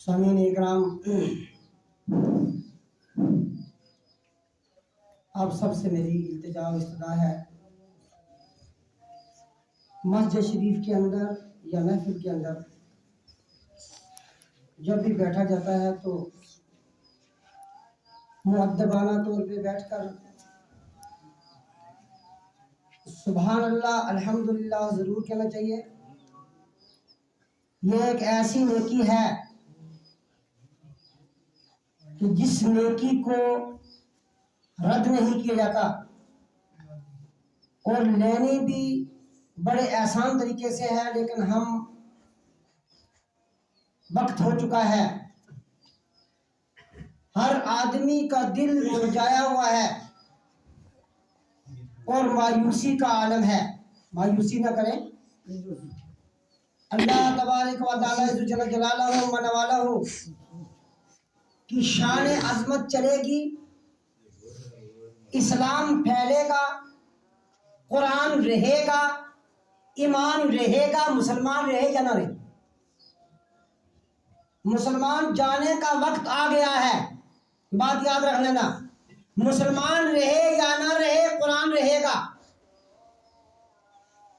سامعین اکرام، آپ سب سے میری التجا و استدعا ہے، مسجد شریف کے اندر یا محفل کے اندر جب بھی بیٹھا جاتا ہے تو مؤدبانہ طور پہ بیٹھ کر سبحان اللہ الحمدللہ ضرور کہنا چاہیے۔ یہ ایک ایسی نیکی ہے کہ جس نیکی کو رد نہیں کیا جاتا، اور لینی بھی بڑے آسان طریقے سے ہے، لیکن وقت ہو چکا ہے، ہر آدمی کا دل مرجھایا ہوا ہے اور مایوسی کا عالم ہے۔ مایوسی نہ کریں، اللہ تبارک و تعالیٰ عز جل جلالہ و من والہ کی شان عظمت چلے گی، اسلام پھیلے گا، قرآن رہے گا، ایمان رہے گا، مسلمان رہے یا نہ رہے۔ مسلمان جانے کا وقت آ گیا ہے، بات یاد رکھ لینا، مسلمان رہے یا نہ رہے قرآن رہے گا،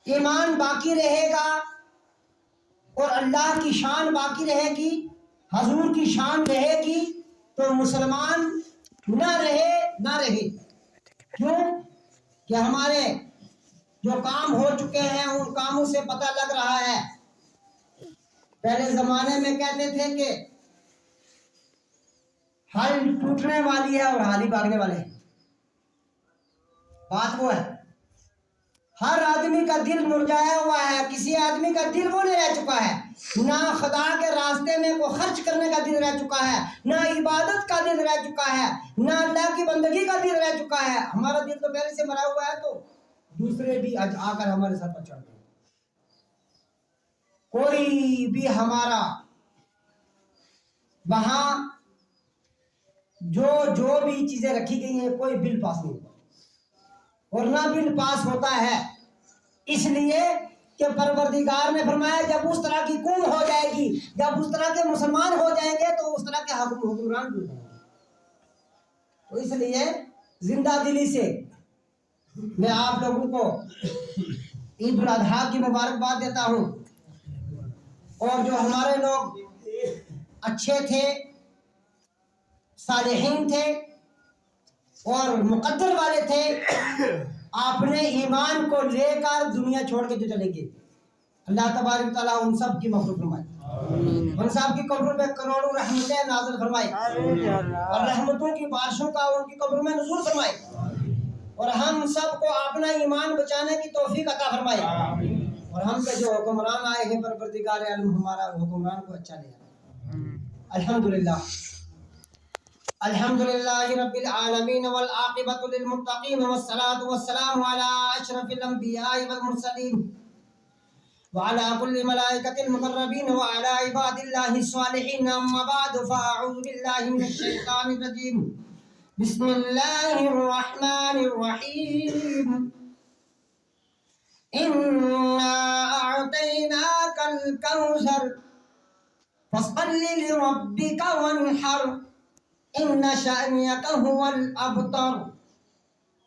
ایمان باقی رہے گا، اور اللہ کی شان باقی رہے گی، حضور کی شان رہے گی، تو مسلمان نہ رہے۔ کیوں کہ ہمارے جو کام ہو چکے ہیں ان کاموں سے پتہ لگ رہا ہے۔ پہلے زمانے میں کہتے تھے کہ ہل ٹوٹنے والی ہے اور ہالی بھاگنے والے ہیں، بات وہ ہے، ہر آدمی کا دل مرجھایا ہوا ہے، کسی آدمی کا دل وہ نہیں رہ چکا ہے، نہ خدا کے راستے میں کو خرچ کرنے کا دل رہ چکا ہے، نہ عبادت کا دل رہ چکا ہے، نہ اللہ کی بندگی کا دل رہ چکا ہے۔ ہمارا دل تو پہلے سے مرا ہوا ہے، تو دوسرے بھی آج آ کر ہمارے سر پر چڑھ گئے۔ کوئی بھی ہمارا وہاں جو بھی چیزیں رکھی گئی ہیں کوئی بل پاس نہیں ہوتا، اور نہ بل پاس ہوتا ہے، اس لیے کہ پروردگار نے فرمایا جب اس طرح کی قوم ہو جائے گی، جب اس طرح کے مسلمان ہو جائیں گے تو اس طرح کے حکمران بھی ہو جائیں گے۔ تو اس لیے زندہ دلی سے میں آپ لوگوں کو عید الاضحیٰ کی مبارکباد دیتا ہوں، اور جو ہمارے لوگ اچھے تھے، صالحین تھے اور مقدر والے تھے، آپ نے ایمان کو لے کر دنیا چھوڑ کے جو چلیں گے، اللہ تبارک تعالیٰ ان سب کی مغفرت فرمائے، ان سب کی قبروں پہ کروڑوں رحمتیں نازل فرمائے، اور رحمتوں کی بارشوں کا ان کی قبروں میں نزول فرمائے، اور ہم سب کو اپنا ایمان بچانے کی توفیق عطا فرمائے، اور ہم سے جو حکمران آئے ہیں پروردگار عالم ہمارا حکمران کو اچھا لے۔ الحمدللہ الحمدللہ رب العالمین والعاقبۃ للمتقین والصلاة والسلام علی اشرف الانبیاء والمرسلین وعلی کل ملائکۃ المقربین وعلی عباد اللہ الصالحین، اما بعد فاعوذ باللہ من الشیطان الرجیم، بسم اللہ الرحمن الرحیم، انا اعطیناک الکوثر فصل لربک وانحر ان شانئک هو الابتر،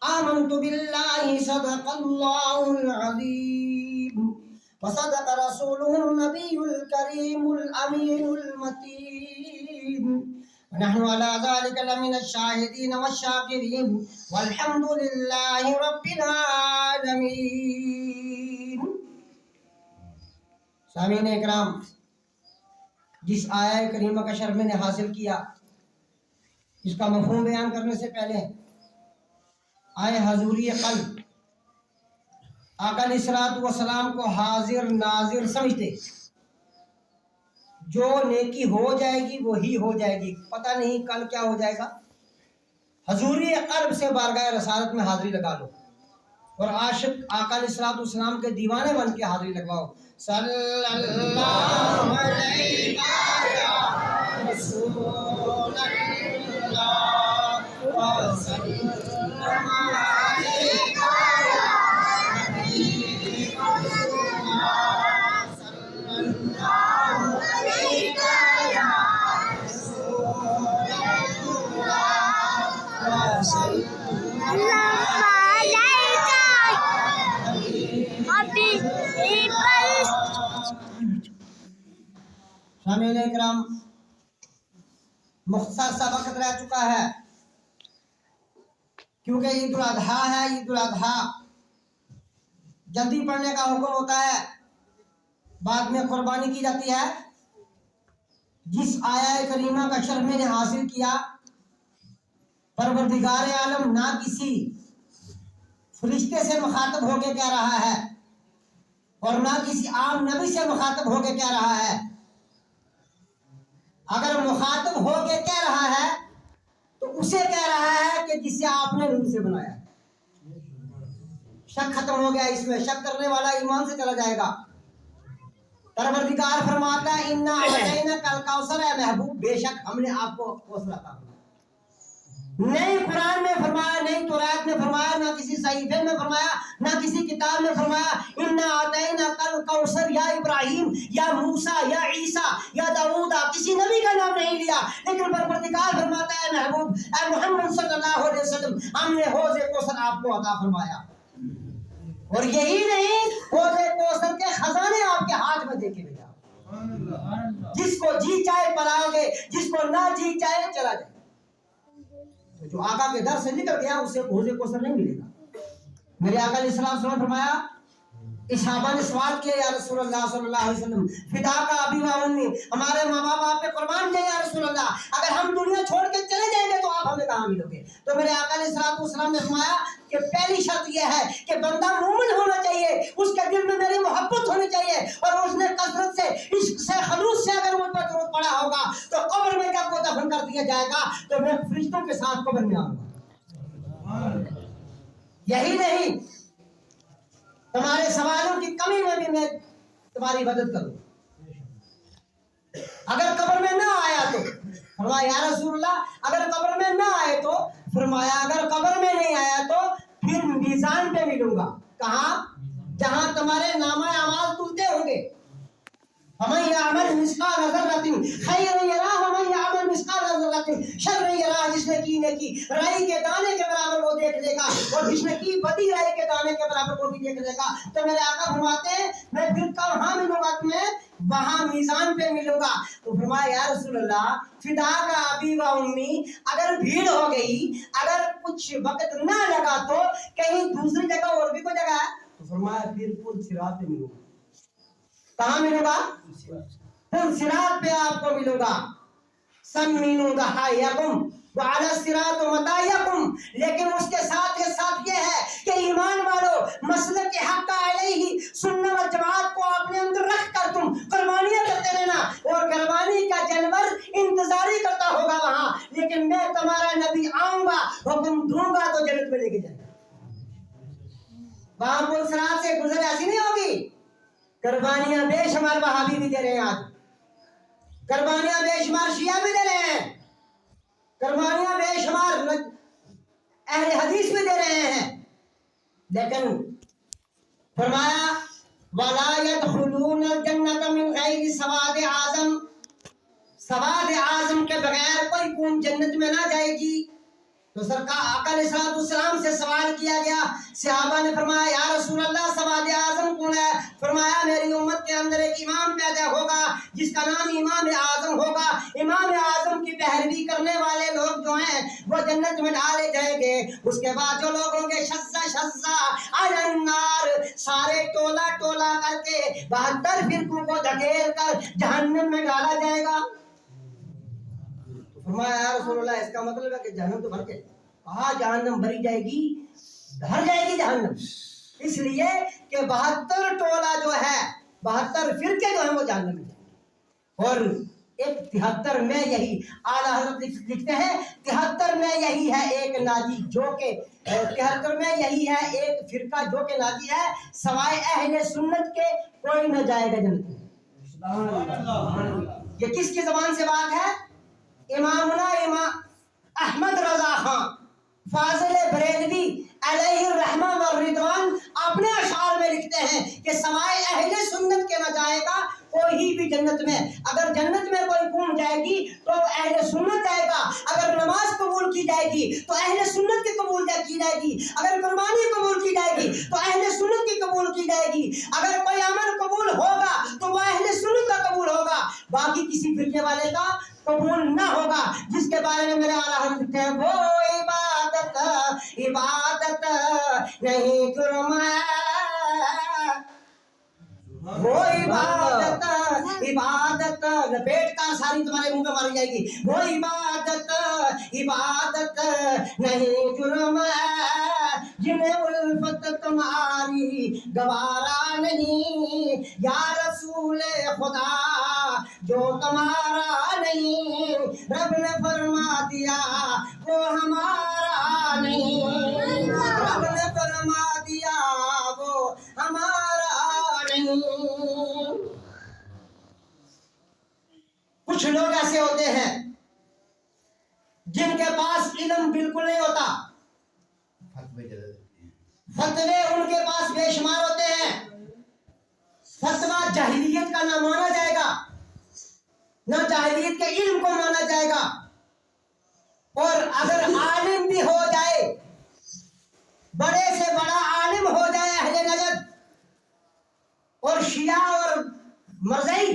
آمنت باللہ صدق اللہ العظیم وصدق رسوله النبی الکریم الامین المتین، ونحن على ذلك لمن الشاهدين والشاكرين والحمد لله رب العالمين۔ سامعین اکرام، جس آیہ کریمہ کا شرح میں نے حاصل کیا، اس کا مفہوم بیان کرنے سے پہلے آئے حضوری قلب آقا علیہ الصلوۃ والسلام کو حاضر ناظر سمجھتے، جو نیکی ہو جائے گی وہی ہو جائے گی، پتہ نہیں کل کیا ہو جائے گا۔ حضوری قلب سے بارگاہ رسالت میں حاضری لگا لو، اور عاشق آقا علیہ الصلوۃ والسلام کے دیوانے بن کے حاضری لگواؤ۔ صلی اللہ علیہ رسول اللہ وسلم علیک یا نبی رسول اللہ، صلی اللہ علیک یا سامعین کرام، مختصر سا وقت رہ چکا ہے کیونکہ عید الاضحیٰ ہے. عید الاضحیٰ جلدی پڑھنے کا حکم ہوتا ہے، بعد میں قربانی کی جاتی ہے. جس آیہ کریمہ کا شرح میں نے حاصل کیا، پروردگار عالم نہ کسی فرشتے سے مخاطب ہو کے کہہ رہا ہے اور نہ کسی عام نبی سے مخاطب ہو کے کہہ رہا ہے. اگر مخاطب ہو کے کہہ رہا ہے تو اسے کہہ رہا ہے کہ جسے آپ نے نور سے بنایا. شک ختم ہو گیا. اس میں شک کرنے والا ایمان سے چلا جائے گا. پروردگار فرماتا ہے انا اعطیناک الکوثر، اے محبوب بے شک ہم نے آپ کو کوثر عطا کیا. نہیں قرآن میں فرمایا، نہیں تورات میں فرمایا، نہ کسی صحیفے میں فرمایا، نہ کسی کتاب میں فرمایا انا اعطیناک الکوثر یا ابراہیم یا موسیٰ یا عیسیٰ یا داؤد. کسی نبی کا نام نہیں لیا، لیکن پروردگار فرماتا ہے محبوب اے محمد صلی اللہ علیہ وسلم ہم نے حوض کوثر آپ کو عطا فرمایا. اور یہی نہیں، حوض کوثر کے خزانے آپ کے ہاتھ میں دے کے بھیجا. جس کو جی چاہے پلاؤ گے، جس کو نہ جی چاہے چلا جائے. جو آقا کے در سے نکل گیا اسے حوض کوثر نہیں ملے گا. میرے آقا علیہ السلام نے فرمایا، اس صحابہ نے سوال کیا یا رسول اللہ صلی اللہ علیہ وسلم فدا کا ابی و امی، ہمارے ماں باپ آپ پہ قربان جائیں یا رسول اللہ، اگر ہم دنیا چھوڑ کے چلے جائیں گے تو آپ ہمیں کہاں ملو گے؟ تو میرے آقا علیہ السلام نے فرمایا کہ پہلی شرط یہ ہے کہ بندہ مومن ہونا چاہیے، اس کے دل میں میری محبت ہونی چاہیے، اور اس نے کثرت سے عشق سے خلوص سے اگر مجھ پر درود پڑا ہوگا تو قبر میں جب وہ دفن کر دیا جائے گا تو میں فرشتوں کے ساتھ قبر میں آؤں گا. یہی نہیں، تمہارے سوالوں کی کمی میں بھی میں تمہاری مدد کروں. اگر قبر میں نہ آیا تو فرمایا یا رسول اللہ اگر قبر میں نہ آئے تو، فرمایا اگر قبر میں نہیں آیا تو پھر میزان پہ ملوں گا. کہاں؟ جہاں تمہارے نامہ اعمال تلتے ہوں گے. ومن یعمل مثقال ذرۃ خیرا یرہ ومن یعمل مثقال ذرۃ شرا یرہ. جس نے کی نیکی رائی کے دانے کے برابر وہ دیکھ لے گا، اور جس نے کی بدی رائی کے دانے کے برابر وہ بھی دیکھ لے گا. تو میرے آقا فرماتے ہیں میں پھر کہاں ملوں گا تمہیں؟ وہاں میزان پہ ملوں گا. تو فرمایا یا رسول اللہ فدا کا ابی و امی، اگر بھیڑ ہو گئی، اگر کچھ وقت نہ لگا تو کہیں دوسری جگہ اور بھی کوئی جگہ ہے؟ تو فرمایا پھر پل صراط پہ ملوں گا. کہاں ملوں گا؟ پل صراط پہ آپ کو ملوں گا. سمینو ضحایاکم وعلی الصراط مطایاکم. لیکن اس کے ساتھ یہ ہے کہ ایمان والو مسلک حق علیہ سنت و جماعت کو اپنے اندر رکھ کر تم قربانیاں کرتے رہنا، اور قربانی کا جانور انتظاری کرتا ہوگا وہاں، لیکن میں تمہارا نبی آؤں گا، حکم دوں گا تو جنت میں لے کے جائے گا. وہاں پل صراط سے گزر ایسی نہیں ہوگی. قربانیاں بے شمار وہابی بھی دے رہے ہیں، آج قربانیاں بے شمار شیعہ بھی دے رہے ہیں، قربانیاں بے شمار اہل حدیث بھی دے رہے ہیں. لیکن فرمایا وَلَا يَدْخُلُونَ الْجَنَّةَ مِنْ غَيْرِ سَوَادِ اعظم. سواد اعظم کے بغیر کوئی قوم جنت میں نہ جائے گی. تو سرکار آقا علیہ السلام سے سوال کیا گیا. صحابہ نے فرمایا یا رسول اللہ سواد اعظم کون ہے؟ فرمایا میری امت کے اندر ایک امام پیدا ہوگا جس کا نام امام اعظم ہوگا. امام اعظم کی پیروی کرنے والے لوگ جو ہیں وہ جنت میں ڈالے جائیں گے. اس کے بعد جو لوگ ہوں گے شزا علی النار، سارے ٹولا ٹولا کر کے 72 فرقوں کو دھکیل کر جہنم میں ڈالا جائے گا. فرمایا یا رسول اللہ اس کا مطلب ہے کہ جہنم تو بھر جائے گی. کہاں جہنم بھری جائے گی؟ بھر جائے گی جہنم. اس لیے کہ 72 ٹولہ جو ہے، 72 فرقے جو ہیں وہ جہنم میں جائیں گے. اور ایک 73 میں یہی اعلیٰ حضرت لکھتے ہیں 73 میں یہی ہے ایک ناجی جو کہ 73 میں یہی ہے ایک فرقہ جو کہ ناجی ہے، سوائے اہل سنت کے کوئی نہ جائے گا جنت میں. یہ کس کی زبان سے بات ہے؟ امامنا امام احمد رضا خان فاضل بریلوی علیہ الرحمہ والرضوان اپنے اشعار میں لکھتے ہیں کہ سوائے اہل سنت کے نہ جائے گا کوئی بھی جنت میں. اگر جنت میں کوئی قوم جائے گی تو اہل سنت جائے گا. اگر نماز قبول کی جائے گی تو اہل سنت کی قبول کی جائے گی. اگر قربانی قبول کی جائے گی تو اہل سنت کی قبول کی جائے گی. اگر کوئی عمل قبول ہوگا تو وہ اہل سنت کا قبول ہوگا. باقی کسی فرقے والے کا قبول نہ ہوگا. جس کے بارے میں میرے اعلیٰ حضرت لکھتے ہیں وہ عبادت نہیں جرم ہے، وہ عبادت لپیٹ کر ساری تمہارے منہ میں ماری جائے گی. وہ عبادت نہیں جرم ہے، جنہیں الفت تمہاری گوارا نہیں. یا رسول خدا جو تمہارا نہیں، رب نے فرما دیا وہ ہمارا نہیں، رب نے فرما دیا وہ ہمارا نہیں. کچھ لوگ ایسے ہوتے ہیں جن کے پاس علم بالکل نہیں ہوتا، فتوے ان کے پاس بے شمار ہوتے ہیں. فتویٰ جاہلیت کا نہ مانا جائے گا، نہ جاہلیت کے علم کو مانا جائے گا. اور اگر عالم بھی ہو جائے، بڑے سے بڑا عالم ہو جائے اہل نجد اور شیعہ اور مرزئی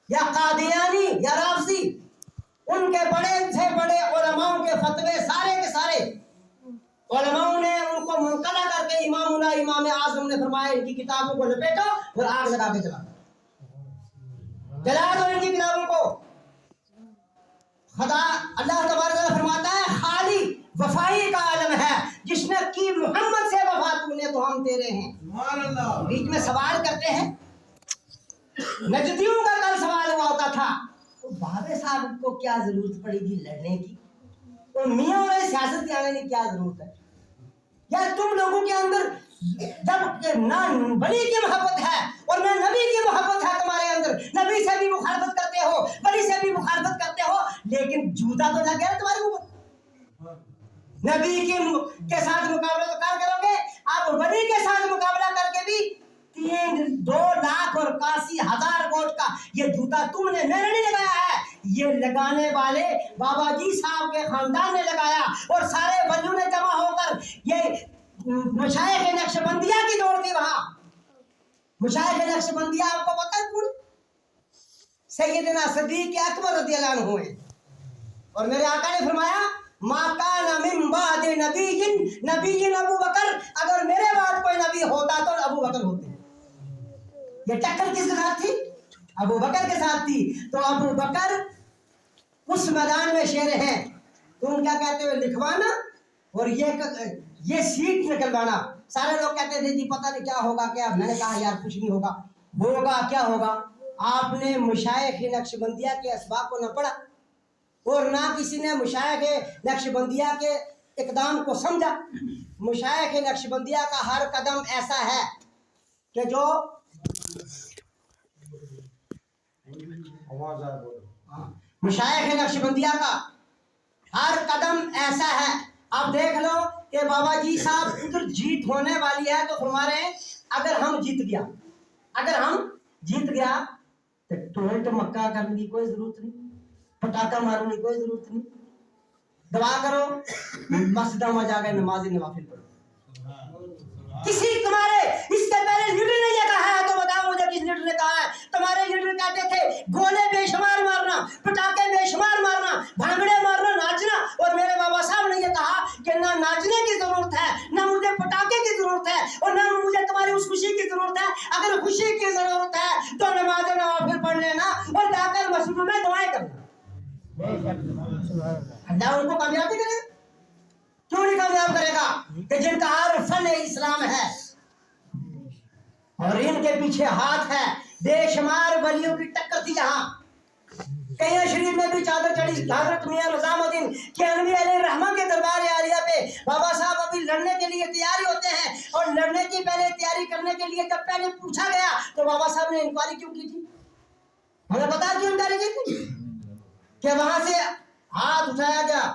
یا قادیانی یا رافضی، ان کے بڑے سے بڑے علماء کے فتوے سارے کے سارے علماء نے ان کو منقلع کر کے امام اعظم نے فرمایا ان کی کتابوں کو لپیٹو اور آگ لگا کے جلا دو ان کی کتابوں کو. خدا اللہ تبارک و تعالیٰ فرماتا ہے خالی وفائی کا عالم ہے جس نے کی محمد سے وفا تو نے تو ہم تیرے ہیں. بیچ میں سوال کرتے ہیں، نجدیوں کا کل سوال ہوا ہوتا تھا، بھاوے صاحب کو کیا ضرورت پڑے گی لڑنے کی، اور میاں اور سیاست کے آنے کی کیا ضرورت ہے؟ یا تم لوگوں کے اندر جب نہ ولی کی محبت ہے اور نہ نبی کی محبت ہے تمہارے اندر، نبی سے بھی مخالفت کرتے ہو، ولی سے بھی مخالفت کرتے ہو، لیکن جوتا تو لگ گیا تمہارے اوپر. نبی کے ساتھ مقابلہ تو کر کرو گے، آپ ولی کے ساتھ مقابلہ کر کے بھی 2 لاکھ اور 81,000 ووٹ کا یہ جوتا تم نے میں نے نہیں لگایا ہے، یہ لگانے والے بابا جی صاحب کے خاندان نے لگایا. اور سارے ولیوں نے جمع ہو کر یہ مشائخ نقشبندیہ کی دوڑ کی. وہاں مشائخ نقشبندیہ آپ کو پتہ ہے کون؟ سیدنا صدیق اکبر رضی اللہ عنہ ہیں. اور میرے آقا نے فرمایا ما کان من بعد نبی ابو بکر، اگر میرے بعد کوئی نبی ہوتا تو ابو بکر ہوتے. یہ ٹکر کس کے ساتھ تھی؟ ابو بکر کے ساتھ تھی. تو ابو بکر اس میدان میں شیر ہیں، تم کیا کہتے ہو لکھوانا اور یہ سیٹ نکلوانا. سارے لوگ کہتے تھے جی پتہ نہیں کیا ہوگا کیا. میں نے کہا یار کچھ نہیں ہوگا. ہوگا کیا ہوگا؟ آپ نے مشائخ نقشبندیہ کے اسباق کو نہ پڑھا اور نہ کسی نے مشائخ نقشبندیہ کے اقدام کو سمجھا. مشائخ نقشبندیہ کا ہر قدم ایسا ہے کہ جو مشائخ نقشبندیہ کا ہر قدم ایسا ہے. اب دیکھ لو کہ بابا جی صاحب ادھر جیت ہونے والی ہے تو فرما رہے ہیں اگر ہم جیت گیا تو ٹول ٹمکا کرنے کی کوئی ضرورت نہیں، پٹاخہ مارنے کی کوئی ضرورت نہیں. دعا کرو مسجدوں میں جا کے نماز نوافل پڑھو. کسی تمہارے اس سے پہلے لیڈر نے یہ کہا ہے تو بتاؤ مجھے کس لیڈر نے کہا ہے؟ تمہارے لیڈر کہتے تھے گولے بے شمار مارنا، پٹاخے بے شمار مارنا، بھانگڑے مارنا، ناچنا. اور میرے بابا صاحب نے یہ کہا کہ نہ ناچنے کی ضرورت ہے، نہ مجھے پٹاخے کی ضرورت ہے، اور نہ مجھے تمہاری اس خوشی کی ضرورت ہے. اگر خوشی کی ضرورت ہے تو نماز نوافل پڑھ لینا اور جا کر مسجد میں دعائیں کرنا. اللہ ان کو کامیابی کرے گا. کیوں نہیں کامیاب کرے گا؟ کہ جن کا ہر فن اسلام ہے اور ان کے پیچھے ہاتھ ہے. بے شمار ولیوں کی ٹکر تھی جہاں. کہیں شریف میں بھی چادر چڑھی حضرت میاں نظام الدین کیانوی علیہ الرحمہ کے دربار عالیہ پہ. بابا صاحب ابھی لڑنے کے لیے تیاری ہوتے ہیں اور لڑنے کی پہلے تیاری کرنے کے لیے جب پہلے پوچھا گیا تو بابا صاحب نے انکوائری کیوں کی تھی؟ ہمیں پتا کیوں انکوائری کی تھی؟ کہ وہاں سے ہاتھ اٹھایا گیا،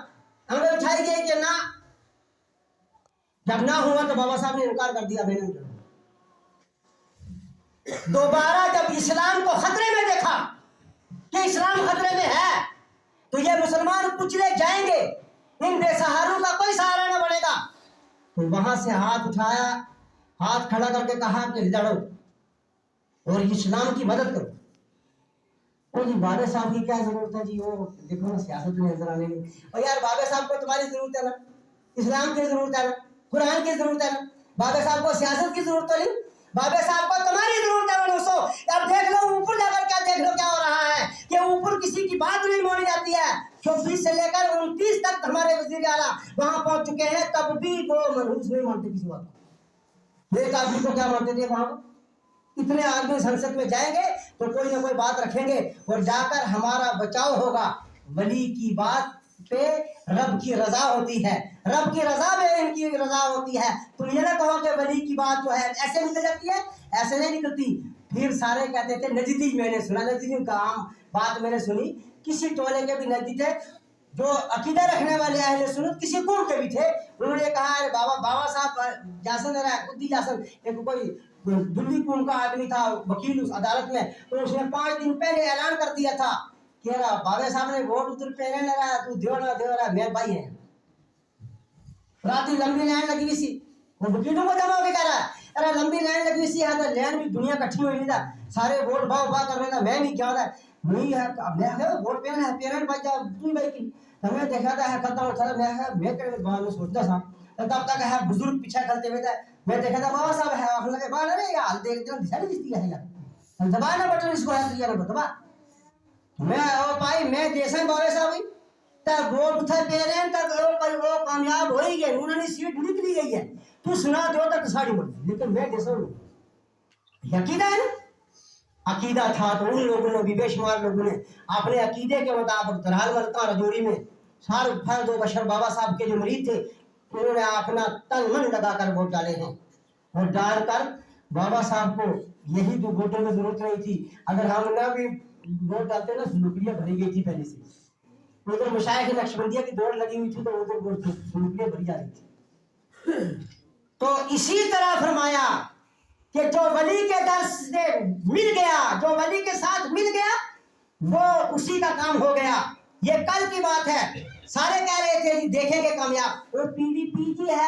ہمیں اٹھائی گئی کہ نہ. جب نہ ہوا تو بابا صاحب نے انکار کر دیا. میں نے دوبارہ جب اسلام کو خطرے میں دیکھا کہ اسلام خطرے میں ہے تو یہ مسلمان کچلے جائیں گے، ان بے سہاروں کا کوئی سہارا نہ بڑھے گا، تو وہاں سے ہاتھ اٹھایا، ہاتھ کھڑا کر کے کہا کہ لڑو اور اسلام کی مدد کرو. وہ جی بابے صاحب کی کیا ضرورت ہے جی, وہ دیکھو نا سیاست میں نظر آنے نہیں. اور یار بابے صاحب کو تمہاری ضرورت ہے نا, اسلام کی ضرورت ہے نا, قرآن کی ضرورت ہے نا, بابے صاحب کو سیاست کی ضرورت تو نہیں, بابے صاحب کو تمہاری ضرورت ہے دوستو. اب دیکھ لو اوپر جا کر کیا دیکھ لو کیا ہو رہا ہے کہ اوپر کسی کی بات نہیں مانی جاتی ہے. 24 سے لے کر 29 تک ہمارے وزیر اعلیٰ وہاں پہنچ چکے ہیں, تب بھی وہ منحوس نہیں مانتے کسی بات کو. ایک آدمی کو کیا مانتے تھے وہاں, اتنے آدمی سنسد میں جائیں گے تو کوئی نہ کوئی بات رکھیں گے اور جا کر ہمارا بچاؤ ہوگا. ولی کی بات پہ رب کی رضا ہوتی ہے, رب کی رضا میں ان کی رضا ہوتی ہے. تم یہ نہ کہو کہ ولی کی بات جو ہے ایسے نکل جاتی ہے, ایسے نہیں نکلتی. پھر سارے کہتے تھے نجدی, میں نے سنا نجدی کا عام بات میں نے سنی, کسی ٹولے کے بھی نجدی تھے جو عقیدہ رکھنے والے اہل سنت کسی قوم کے بھی تھے. انہوں نے کہا ارے بابا صاحب جاسن رہا ہے خود جاسن, ایک کوئی دلی قوم کا آدمی تھا وکیل اس عدالت میں, تو اس نے 5 دن پہلے اعلان کر دیا تھا کہ بابے صاحب نے ووٹ ادھر پہ نہیں لگایا, تو دیو رہا میرے بھائی ہیں. رات لمبی لائن لگی ہوئی سی, وہ وکیلوں کو جمع ہو کے کہہ رہا ہے ارے لمبی لائن لگی ہوئی سی, لائن بھی دنیا کٹھی ہوئی نہیں تھا, سارے ووٹ باؤ کر رہے تھا, میں بھی کیا ہوتا ہے نہیں ہے, میں ووٹ پہنا ہے پیرنٹ بھائی جا تو بھائی کی ہمیں دیکھا تھا ہے کرتا ہوں سر میں بعد میں سوچتا تھا تب تک ہے بزرگ پیچھے چلتے ہوئے تھے, میں دیکھا تھا بابا صاحب ہے آپ لگے بال ارے یار دیکھ دھیان نہیں دستی ہے یار دبا نہ بٹن اس کو ہے تو یہ دبا میں او بھائی میں جیسے بابے صاحب تا ووٹ تھا پیرنٹ تک وہ کامیاب ہو ہی گئے, انہوں نے سیٹ نکلی گئی ہے, تو سنا دو تک ساڑی مر, لیکن میں جیسا ہوں عقیدہ ہے نا, عقیدہ تھا تو ان لوگوں نے بھی بے شمار لوگوں نے اپنے عقیدے کے مطابق درحال ملکہ رجوری میں سار فرد و بشر بابا صاحب کے جو مرید تھے انہوں نے اپنا تن من لگا کر ووٹ ڈالے ہیں, اور ڈال کر بابا صاحب کو یہی دو ووٹوں میں ضرورت نہیں تھی. اگر ہم نہ بھی ووٹ ڈالتے نا سلوکیاں بھری گئی تھی پہلے سے, ادھر مشائخ نقشبندیہ کی دوڑ لگی ہوئی تھی تو ادھر سلوکیاں بھری جا رہی تھی. تو اسی طرح فرمایا کہ جو ولی کے در سے مل گیا, جو ولی کے ساتھ مل گیا وہ اسی کا کام ہو گیا. یہ کل کی بات ہے, سارے کہہ رہے تھے جی دیکھیں گے کامیاب, اور پی ڈی پی کی ہے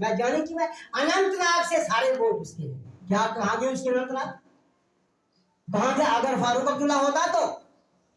میں جانی کی میں اننت ناگ سے سارے ووٹ اس کے ہیں. کیا کہاں گئے اس کے اننت ناگ, کہاں گیا؟ اگر فاروق عبداللہ ہوتا تو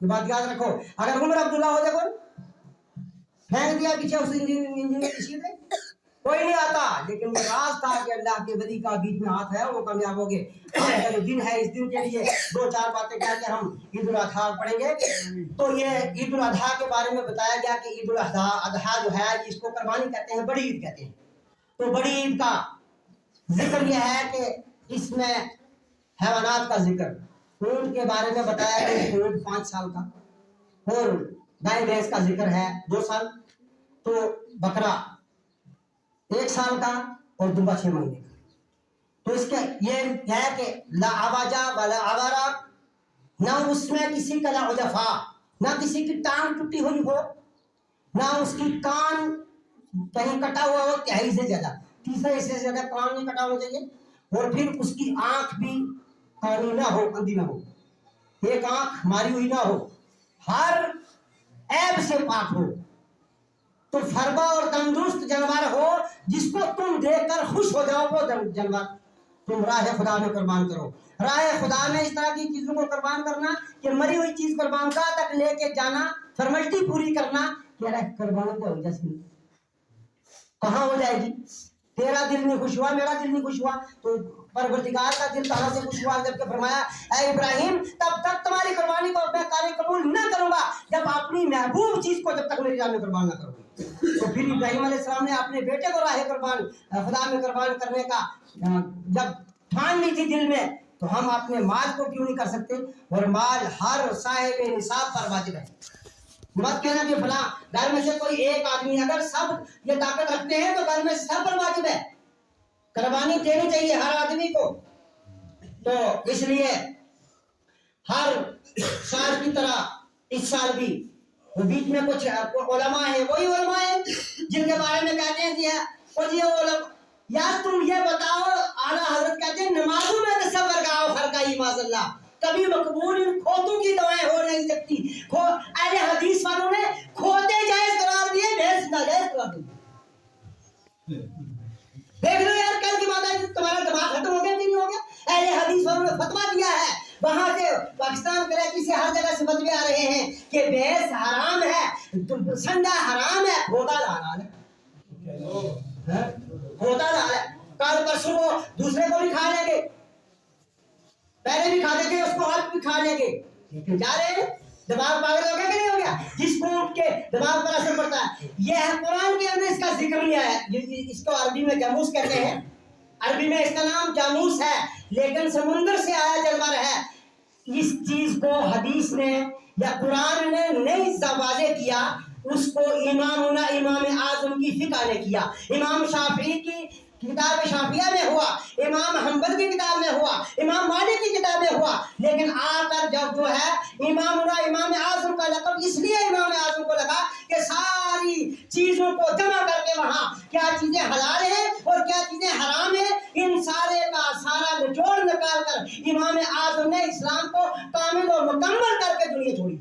یہ بات یاد رکھو. اگر عمر عبداللہ ہو جائے پھینک دیا پیچھے اس انجن کسی نے کوئی نہیں آتا. لیکن وہ راز تھا کہ اللہ کے ولی کا بیچ میں ہاتھ ہے, وہ کامیاب ہو گئے. آج کا جو دن ہے اس دن کے لیے 2-4 باتیں کہہ کے ہم عید الاضحیٰ پڑھیں گے. تو یہ عید الاضحیٰ کے بارے میں بتایا گیا کہ عید الاضحیٰ جو ہے اس کو قربانی کہتے ہیں, بڑی عید کہتے ہیں. تو بڑی عید کا ذکر یہ ہے کہ اس میں حیوانات کا ذکر, اونٹ کے بارے میں بتایا کہ اونٹ 5 سال کا, اور گائے بھینس کا ذکر ہے 2 سال, تو بکرا 1 سال کا, اور دمبا 6 مہینے کا. تو اس کے یہ ہے کہ لا عواجا ولا عوارا, نہ اس میں کسی کا لا عجفا, نہ کسی کی ٹانگ ٹوٹی ہوئی ہو, نہ اس کی کان کہیں کٹا ہوا ہو تہائی سے زیادہ, 3 حصے سے زیادہ کان نہیں کٹا ہونا چاہیے, اور پھر اس کی آنکھ بھی کانی نہ ہو, اندھی نہ ہو, ایک آنکھ ماری ہوئی نہ ہو, ہر عیب سے پاک ہو. تو فربا اور تندرست جانور ہو جس کو تم دیکھ کر خوش ہو جاؤ, وہ جانور تم راہ خدا میں قربان کرو. راہ خدا میں اس طرح کی چیزوں کو قربان کرنا کہ مری ہوئی چیز قربان گاہ تک لے کے جانا, فرمائشتی پوری کرنا کہ ارے قربان کیا ہو جیسے کہاں ہو جائے گی, تیرا دل نہیں خوش ہوا, میرا دل نہیں خوش ہوا, تو پروردگار کا دل کہاں سے خوش ہوا, جب کہ فرمایا اے ابراہیم تب تک تمہاری قربانی کو میں قبول نہ کروں گا جب اپنی محبوب چیز کو جب تک میری راہ میں قربان نہ کروں. تو پھر ابراہیم علیہ السلام نے اپنے بیٹے کو راہ قربان خدا میں قربان کرنے کا جب ٹھان لی تھی دل میں, تو ہم اپنے مال کو کیوں نہیں کر سکتے, اور مال ہر صاحب نصاب پر واجب ہے. مت کہنا کہ فلاں گھر میں سے کوئی ایک آدمی, اگر سب یہ طاقت رکھتے ہیں تو گھر میں سب پر واجب ہے, قربانی دینی چاہیے ہر آدمی کو. تو اس لیے ہر سال کی طرح اس سال بھی وہ بیچ میں کچھ علماء ہیں, وہی علماء ہیں جن کے بارے میں کہتے ہیں جی یار تم یہ بتاؤ, اعلیٰ حضرت کہتے ہیں نمازوں میں تصور گاؤ خرقائی ماذ اللہ, کبھی مقبول ان کھوتوں کی دعائیں ہو نہیں سکتی. اہل حدیث والوں نے کھوتے جائز قرار دیے, بھینس ناجائز قرار دی. دیکھ لو یار کل کی بات ہے، تمہارا دماغ ختم ہو گیا کہ نہیں ہو گیا؟ اہل حدیث والوں نے فتوا دیا ہے، وہاں سے پاکستان کراچی سے ہر جگہ سے فتوے آ رہے ہیں کہ بھینس حرام ہے، سنڈا حرام ہے، کھوتا حلال ہے، کھوتا حلال ہے۔ کل پرسوں وہ دوسرے کو بھی کھا لیں گے، پہلے بھی کھاتے تھے، اس کو اب بھی کھا لیں گے، لیکن جا رہے ہیں۔ دماغ پاگل ہو گیا کہ نہیں ہو گیا؟ جس کو اٹھ کے دماغ پر اثر پڑتا ہے، یہ ہے قرآن کے اندر اس کا ذکر نہیں آیا، اس کو عربی میں جاموس کہتے ہیں، عربی میں اس کا نام جاموس ہے، لیکن سمندر سے آیا جانور ہے۔ اس چیز کو حدیث نے یا قرآن نے نہیں واضح کیا، اس کو امام اعظم کی فقہ نے کیا، امام شافعی کی کتاب شافعیہ میں ہوا، امام حنبل کی کتاب میں ہوا، امام مالک کی کتاب میں ہوا، لیکن آ کر جب جو ہے امام اعظم کا لقب اس لیے امام اعظم کو لگا کہ ساری چیزوں کو جمع کر کے وہاں کیا چیزیں حلال ہیں اور کیا چیزیں حرام ہیں، ان سارے کا سارا نچوڑ نکال کر امام اعظم نے اسلام کو کامل اور مکمل کر کے دنیا چھوڑی۔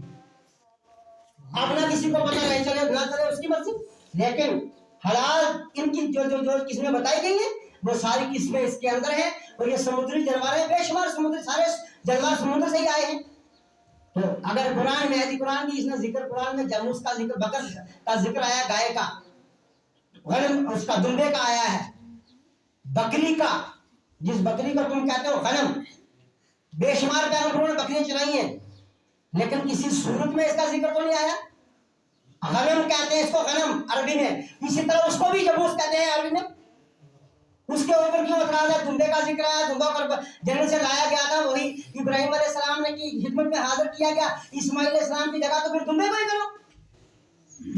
اب نہ کسی کو پتہ نہیں چلے نہ چلے اس کی مرضی، لیکن حلال ان کی جو قسمیں بتائی گئی ہیں وہ ساری قسمیں اس کے اندر ہیں، اور یہ سمندری جانور ہیں، بے شمار سمندری، سارے جانور سمندر سے ہی آئے ہیں۔ تو اگر قرآن میں قرآن کی اس نے ذکر، قرآن میں جاموس کا ذکر، بکر کا ذکر آیا، گائے کا، غنم اس کا دمبے کا آیا ہے، بکری کا، جس بکری کو تم کہتے ہو غنم، بے شمار پیغمبروں نے بکریاں چلائی ہیں، لیکن کسی صورت میں اس کا ذکر تو نہیں آیا۔ غنم کہتے ہیں اس کو، غنم عربی میں، اسی طرح اس کو بھی جاموس کہتے ہیں عربی میں۔ اس کے اوپر کیوں اعتراض ہے؟ دمبے کا ذکر ہے، دمبا پر جنت سے لایا گیا تھا، وہی ابراہیم علیہ السلام نے کی خدمت میں حاضر کیا گیا، اسماعیل علیہ السلام کی جگہ تو پھر دمبے کو ہی کرو،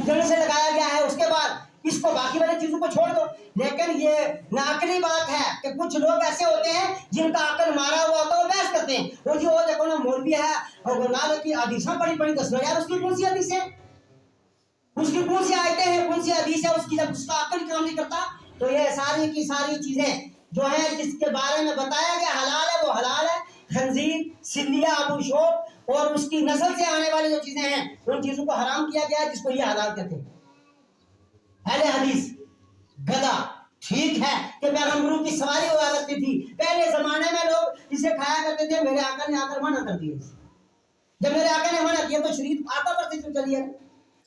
جنت سے لگایا گیا ہے، اس کے بعد اس کو باقی والی چیزوں کو چھوڑ دو۔ لیکن یہ ناعقلی بات ہے کہ کچھ لوگ ایسے ہوتے ہیں جن کا عقل مارا ہوا ہوتا ہے، وہ بحث کرتے ہیں، وہ جی وہ دیکھو نا مولوی ہے اور گناہ کی حدیثیں بڑی بڑی دس یار اس کی کون سی حدیث ہے، اس کی کون سی آیتیں ہیں، کون سی حدیث ہے اس کی، جب اس کا عقل کام نہیں کرتا تو یہ ساری کی ساری چیزیں جو ہیں جس کے بارے میں بتایا گیا حلال ہے وہ حلال ہے۔ خنزیر، سلیہ، ابو شوق اور اس کی نسل سے آنے والی جو چیزیں ہیں ان چیزوں کو حرام کیا گیا ہے، جس کو یہ حلال کہتے ہیں۔ اہل حدیث گدھا، ٹھیک ہے کہ پیغمبروں کی سواری ہوا کرتی تھی، پہلے زمانے میں لوگ اسے کھایا کرتے تھے، میرے آقا نے آ کر منع کر دیا، جب میرے آقا نے منع کیا تو شریعت آقا پر سے چلی ہے۔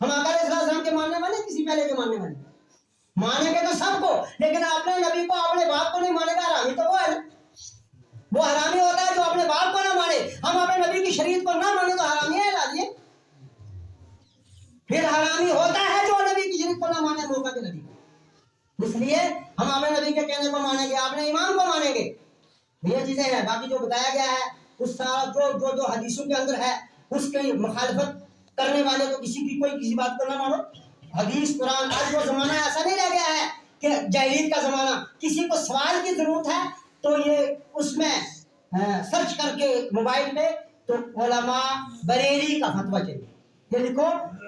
ہم آقا علیہ السلام کے ماننے والے، کسی پہلے کے ماننے والے، مانیں گے تو سب کو، لیکن اپنے نبی کو اپنے باپ کو نہیں مانے گا، حرامی تو وہ ہے نا، وہ حرامی ہوتا ہے جو اپنے باپ کو نہ مانے۔ ہم اپنے نبی کی شریعت کو نہ مانے تو حرامی ہے لاجئے، پھر حرامی ہوتا ہے جو نبی کی شریعت کو نہ مانے موقع کے نبی، اس لیے ہم اپنے نبی کے کہنے کو مانیں گے، اپنے امام کو مانیں گے، یہ چیزیں ہیں۔ باقی جو بتایا گیا ہے اس سارا جو حدیثوں کے اندر ہے اس کی مخالفت کرنے والے کو کسی بات کو نہ مانو۔ حدیث قرآن، آج وہ زمانہ ایسا نہیں رہ گیا ہے کہ جاہلیت کا زمانہ، کسی کو سوال کی ضرورت ہے تو یہ اس میں سرچ کر کے موبائل میں تو علماء بریلی کا فتویٰ چاہیے، یہ لکھو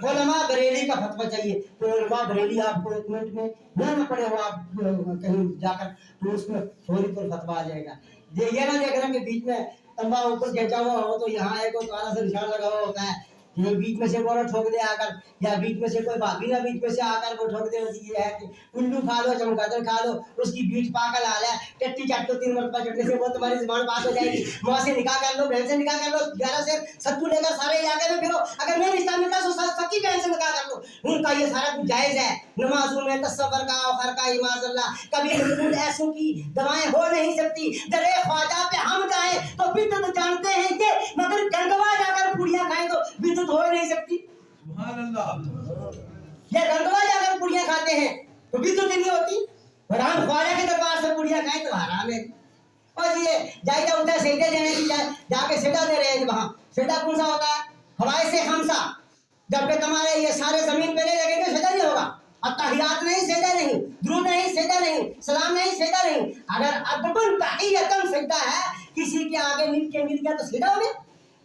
علماء بریلی کا فتویٰ چاہیے، تو علماء بریلی آپ کو ایک منٹ میں نہ پڑے ہو، آپ کہیں جا کر تو اس میں فوری طور فتویٰ آ جائے گا۔ یہ نہ دیکھنا کہ بیچ میں تمبا اوپر کھینچا ہوا ہو تو یہاں ایک کالا سا نشان لگا ہوا ہوتا ہے، یہ بیچ میں سے وہ ٹھوک دے آ کر، یا بیچ میں سے کوئی بھابھی نہ بیچ میں سے آ کر وہ ٹھوک دے، یہ ہے کہ الو کھا لو، چمگادڑ کھا لو، اس کی بیچ پاکل حال ہے، ٹٹی چٹ دو 3 مرتبہ چٹنے سے وہ تمہاری زبان پاک ہو جائے گی، ماں سے نکاح کر لو، بہن سے نکاح کر لو، 11 سے ستو لے کر سارے علاقے میں پھرو، اگر نہیں رشتہ ملتا تو سکی بہن سے نکاح کر لو، ان کا یہ سارا کچھ جائز ہے۔ نمازوں میں تصور کا آخر کا اماز اللہ، کبھی حدود ایسوں کی دوائیں ہو نہیں سکتی، درے خواجہ پہ ہم جائیں تو بدت جانتے ہیں کہ مگر گنگوا جا کر پوڑیاں کھائیں تو بدت ہو نہیں سکتی۔ سبحان اللہ، یہ گنگوا جا کر پوڑیاں کھاتے ہیں تو بدت نہیں ہوتی، حرام خواجہ کے دربار سے پوڑیاں کھائیں تو حرام ہے۔ اور یہ جائزہ ہوتا ہے سجدے دینے کی، جا کے سجدہ دے رہے ہیں وہاں، سجدہ کون سا ہوتا ہے؟ ہوائے سے خمسہ، جب کہ تمہارے یہ سارے زمین پہ نہیں لگیں گے سجدہ نہیں ہوگا، التحیات نہیں سجدہ نہیں، درود نہیں سجدہ نہیں، سلام نہیں سجدہ نہیں۔ اگر ادبن تحیتن سجدہ ہے، کسی کے آگے مل گیا تو سجدہ ہو گیا،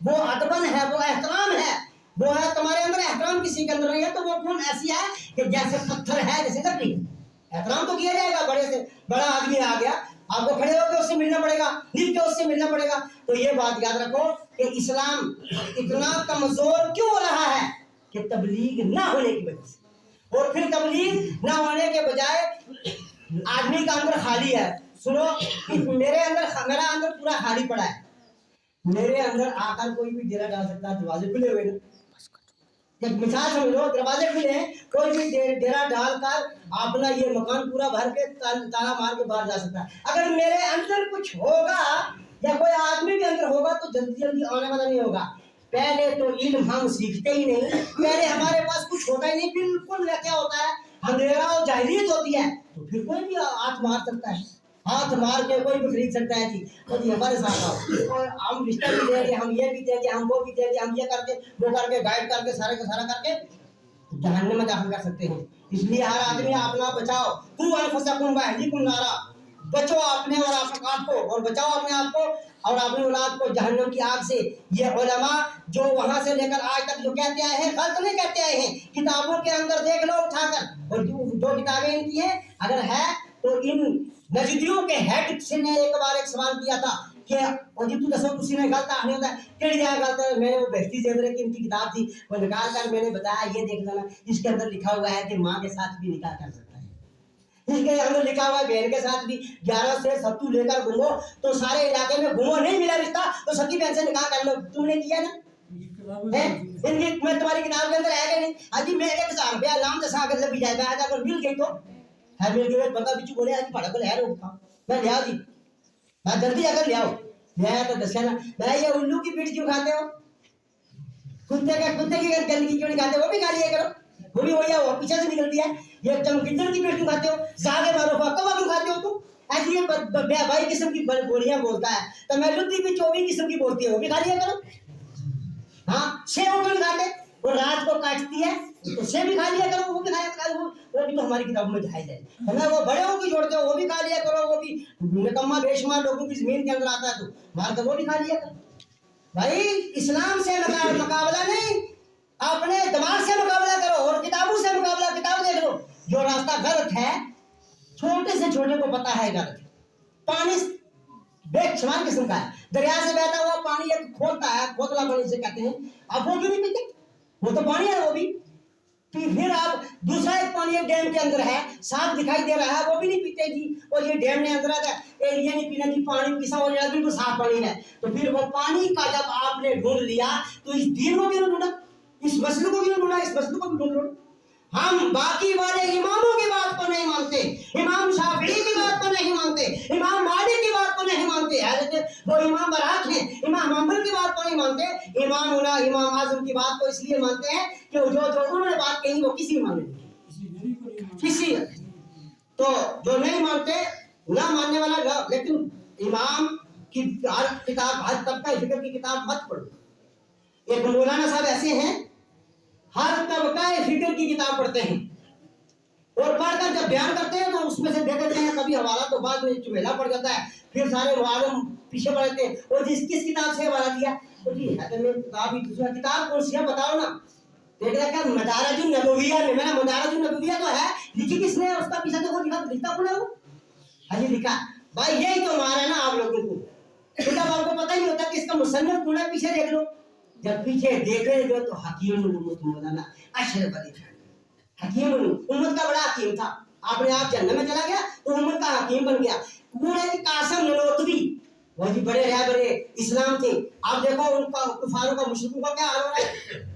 وہ ادبن ہے، وہ احترام ہے، وہ ہے تمہارے اندر احترام کسی کے اندر نہیں ہے تو وہ کون ایسی ہے کہ جیسے پتھر ہے جیسے لکڑی ہے، احترام تو کیا جائے گا، بڑے سے بڑا آدمی آ گیا آپ کو کھڑے ہو کے اس سے ملنا پڑے گا، نیچ کے اس سے ملنا پڑے گا۔ تو یہ بات یاد رکھو کہ اسلام اتنا کمزور کیوں ہو رہا ہے کہ تبلیغ نہ ہونے کی وجہ سے، اور پھر تبلیغ نہ ہونے کے بجائے آدمی کا اندر خالی ہے. سنو میرا اندر پورا خالی پڑا ہے. میرے اندر آ کر کوئی بھی ڈیرا ڈال سکتا ہے. دروازے کھلے ہوئے نا, ایک مثال سمجھ لو, دروازے کھلے ہیں, کوئی بھی ڈیرا ڈال کر اپنا یہ مکان پورا بھر کے تالا مار کے باہر جا سکتا ہے. اگر میرے اندر کچھ ہوگا یا کوئی آدمی بھی اندر ہوگا تو جلدی جلدی آنے والا نہیں ہوگا. پہلے تو علم ہم سیکھتے ہی نہیں, پہلے ہمارے پاس کچھ ہوتا ہی نہیں, بالکل کیا ہوتا ہے, اندھیرا اور جاہلیت ہوتی ہے, تو پھر کوئی بھی ہاتھ مار سکتا ہے, ہاتھ مار کے کوئی بھی خرید سکتا ہے. جی ہمارے ساتھ آؤ, اور ہم رشتہ بھی دیں گے, ہم یہ بھی دیں گے, ہم وہ بھی دیں گے, ہم یہ کر کے وہ کر کے گائیڈ کر کے سارے کا سارا کر کے جہنم میں داخل کر سکتے ہیں. اس لیے ہر آدمی اپنا بچاؤ. تو انفسکم واہلیکم نارا, بچو اپنے اور آپ کو, اور بچاؤ اپنے آپ کو اور اپنی اولاد کو جہنم کی آگ سے. یہ علماء جو وہاں سے لے کر آج تک جو کہتے آئے ہیں, غلط نہیں کہتے آئے ہیں. کتابوں کے اندر دیکھ لو اٹھا کر, اور جو کتابیں ان کی ہیں اگر ہے تو ان نجدیوں کے ہیڈ سے نے ایک بار ایک سوال کیا تھا کہ اور جی تو دسو کسی نے غلط آخری ہوتا ہے کہڑی جگہ غلط ہے. میں نے وہ بہتی زیورے کی ان کی کتاب تھی, وہ نکال کر میں نے بتایا یہ دیکھ لینا, اس کے اندر لکھا ہوا ہے کہ ماں کے ساتھ بھی نکاح کر سکتا ہے. اس کے اندر لکھا ہوا ہے بہن کے ساتھ بھی 11 سے ستو لے کر گھومو, تو سارے علاقے میں گھومو, نہیں ملا رشتہ تو سکی بہن سے نکاح کر لو. تم نے کیا نا, میں تمہاری کتاب کے اندر ہے کہ نہیں. حاجی میں 1000 روپیہ نام دسا کر لے جائے گا, اگر مل گئی تو ہے, مل گئی بندہ بچو بولے آج پڑا کو لے رو میں لیا جی, میں جلدی اگر لے آؤ. میں تو دسیا نا, میں یہ الو کی پیٹ کیوں کھاتے ہو, کتے کی گندگی کیوں نہیں کھاتے, وہ بھی کھا لیا کرو, وہ بھی وہی ہے, وہ پیچھے سے نکلتی ہے. یہ گدڑ کی پیٹ کیوں کھاتے ہو, زاگے مارو کوا کیوں کھاتے ہو تم, ایسی یہ بھائی قسم کی بولیاں بولتا ہے. تو میں لدی بھی 24 قسم کی بولتی ہے, وہ بھی کھا لیا کرو. ہاں سیب کیوں کھاتے, وہ رات کو کاٹتی ہے تو سیب بھی کھا لیا کرو, وہ بھی کھایا کرو, وہ بھی تو ہماری کتابوں میں جائز ہے. وہ بڑے ہو کی جوڑتے ہو, وہ بھی کھا لیا کرو, وہ بھی نکما بے شمار لوگوں کی زمین کے اندر آتا ہے تو مار کر وہ بھی کھا لیا کرو. بھائی اسلام سے مقابلہ نہیں, اپنے دماغ سے مقابلہ کرو اور کتابوں سے مقابلہ. کتاب دیکھ لو, جو راستہ غلط ہے چھوٹے سے چھوٹے کو پتا ہے غلط ہے. پانی بے شمار قسم کا ہے, دریا سے بہتا ہوا پانی ایک کھولتا ہے, کھوتلا پانی سے کہتے ہیں, آپ وہ کیوں نہیں پیتے, وہ تو پانی ہے وہ بھی. پھر آپ دوسرا ایک پانی ایک ڈیم کے اندر ہے, صاف دکھائی دے رہا ہے, وہ بھی نہیں پیتے جی, اور یہ ڈیم نے اندر آتا ہے, یہ نہیں پینا جی, پانی پیسا ہو جائے بالکل صاف پانی ہے. تو پھر وہ پانی کا جب آپ نے ڈھونڈ لیا تو اس دین کو کیوں ڈھونڈا, اس مسئلے کو کیوں ڈھونڈا, اس مسئلے کو بھی ڈھونڈ لو. ہم باقی والے اماموں کی بات کو نہیں مانتے, امام شافعی کی بات کو نہیں مانتے, امام مالک کی بات کو نہیں مانتے, وہ امام براق ہیں, امام حنبل کی بات کو نہیں مانتے, امام اعظم کی بات کو اس لیے مانتے ہیں کہ جو انہوں نے بات کہی وہ کسی ماننے کسی. تو جو نہیں مانتے نہ ماننے والا, لیکن امام کی ہر کتاب, ہر طبقہ فکر کی کتاب مت پڑھو. ایک مولانا صاحب ایسے ہیں ہر طبقہ فکر کی کتاب پڑھتے ہیں, اور پڑھ کر جب بیان کرتے ہیں تو اس میں سے دے دیتے ہیں کبھی حوالہ, تو بعد میں چمیلا پڑ جاتا ہے, پھر سارے معلوم پیچھے پڑھتے ہیں, اور جس کس کتاب سے حوالہ دیا, تو جی میں کتاب ہی دوسرا کتاب کون سی ہے بتاؤ نا. دیکھ رہا کہ مدارج النبویہ میں, میں نے مدارج النبویہ تو ہے, لکھی کس نے, اس کا پیچھے دیکھو لکھتا کون ہے وہ, حجی لکھا. بھائی یہی تو مارا ہے نا آپ لوگوں کو, کتاب آپ کو پتہ نہیں ہوتا کہ اس کا مصنف کون ہے, پیچھے دیکھ لو. جب پیچھے دیکھیں گے تو حکیم الامت مولانا اشرف علی تھانوی, حکیم امت کا بڑا حکیم تھا. آپ نے آپ جنت میں چلا گیا تو امت کا حکیم بن گیا. مولانا قاسم نانوتوی, وہ جی بڑے رہبر اسلام تھے. آپ دیکھو ان کا کفاروں کا مشرکوں کا کیا حال ہو رہا ہے.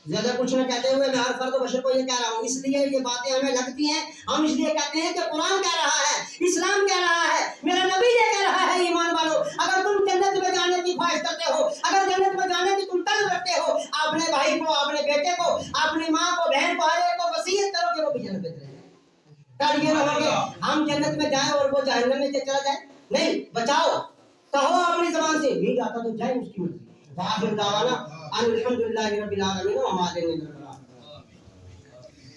زیادہ کچھ نہ کہتے ہوئے میں ہر فرد و بشر کو یہ کہہ رہا ہوں, اس لیے یہ باتیں ہمیں لگتی ہیں, ہم اس لیے کہتے ہیں کہ قرآن کہہ رہا ہے, اسلام کہہ رہا ہے, میرا نبی یہ کہہ رہا ہے. ایمان والو, اگر تم جنت میں جانے کی خواہش کرتے ہو, اگر جنت میں جانے کی تم طلب رکھتے ہو, اپنے بھائی کو, اپنے بیٹے کو, اپنی ماں کو, بہن کو, ہر ایک کو وصیت کرو کہ وہ بھی جنت میں چلے جائے. کل یہ نہ ہو کہ ہم جنت میں جائیں اور وہ جہنم میں چلا جائے. نہیں, بچاؤ, کہو اپنی زبان سے, نہیں جاتا تو جائے اس کی مرضی. وآخر دعوانا الحمدللہ رب العالمین.